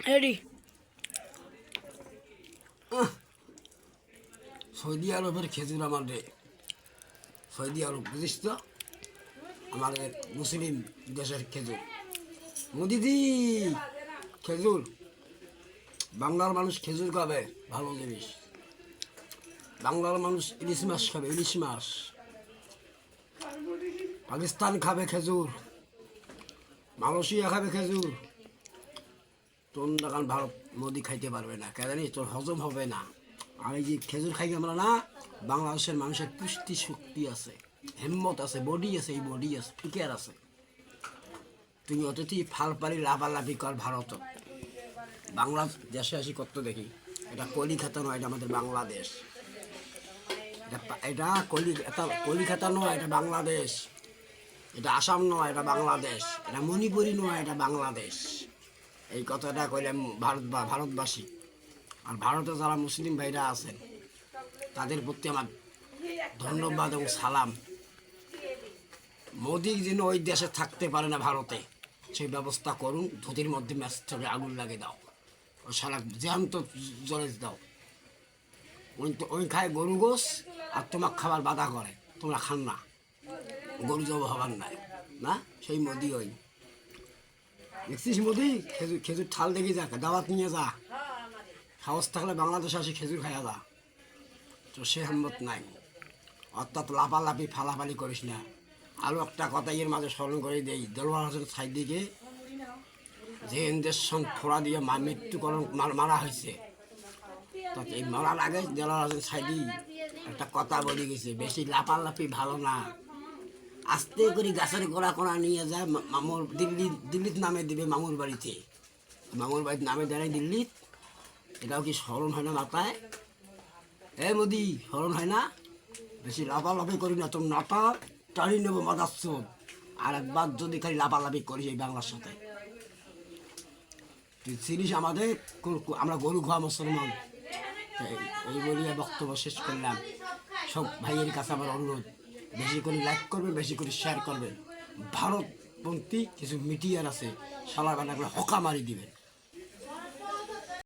Ready. Saudi আরবের খেজুর আমাদের, সৌদি আরব বুঝিস তো, আমাদের মুসলিম দেশের খেজুর। মোদিদি খেজুর, বাংলার মানুষ খেজুর খাবে, ভালো জিনিস। বাংলার মানুষ ইলিশ মাছ খাবে, ইলিশ মাছ। পাকিস্তান খাবে খেজুর, মালয়েশিয়া খাবে খেজুর। তোর দেখান ভারত মোদি খাইতে পারবে না, কেন জানিস? তোর হজম হবে না। আর এই যে খেজুর খাই আমরা না, বাংলাদেশের মানুষের পুষ্টি শক্তি আছে, হিম্মত আছে, বডি আছে, এই বডি আছে, ফিকার আছে। তুমি অতিথি ফাল পারি লাফালাফি কর ভারত, বাংলাদেশে আসি কত দেখি। এটা কলিকাতা নয়, এটা আমাদের বাংলাদেশ। এটা কলিকাতা নয়, এটা বাংলাদেশ। এটা আসাম নয়, এটা বাংলাদেশ। এটা মণিপুরি নয়, এটা বাংলাদেশ। এই কথাটা কইলাম ভারতবাসী। আর ভারতে যারা মুসলিম ভাইরা আছেন তাদের প্রতি আমার ধন্যবাদ এবং সালাম। মোদি যেন ওই দেশে থাকতে পারে না, ভারতে, সেই ব্যবস্থা করুন। ধুতির মধ্যে ম্যাচ থেকে আগুন লাগে দাও, ও সারা জ্যান্ত জলে দাও। ওই খায় গরু গোস, আর তোমার খাবার বাধা করে, তোমরা খান না, গরু জব হবার নাই না। সেই মোদি ওই দেখছিস মোদি খেজুর খেজুর ঠাল দেখি যা, দাওয়াত নিয়ে যা, সাহস থাকলে বাংলাদেশে আসি খেজুর খাইয়া যা। তো সে হিম্মত নাই, অর্থাৎ লাফালাফি ফালাফালি করিস না। আরও একটা কথা এর মাঝে স্মরণ করে দেই, দেলোয়ার হোসেন সাইদিকে যে ইঞ্জেকশন ফোড়া দিয়ে মৃত্যুকরণ মারা হয়েছে, তাতে এই মরার আগে দেলোয়ার হোসেন সাইদি একটা কথা বলে গেছে, বেশি লাফালাফি ভালো না। আস্তে করে গাছের গোড়া কোড়া নিয়ে যায় মামুর দিল্লির নামে দিবে, মামুর বাড়িতে, মামুর বাড়ির নামে দেয় দিল্লিত। এটাও কি স্মরণ হয় না মাথায়? মোদি স্মরণ হয় না? বেশি লাফালাফি করি না, তোর নাটা টানি নেবো মাদাচ্ছ। আর একবার যদি খালি লাফালাফি করিস এই বাংলার সাথে, তুই চিনিস আমাদের আমরা গরু খাওয়া মুসলমান। এই বলিয়া বক্তব্য শেষ করলাম। সব ভাইয়ের কাছে আমার অনুরোধ, বেশি করে লাইক করবেন, বেশি করে শেয়ার করবেন। ভারতপন্থী কিছু মিডিয়ার আছে, শালা বানাগুলো হকা মারি দিবেন।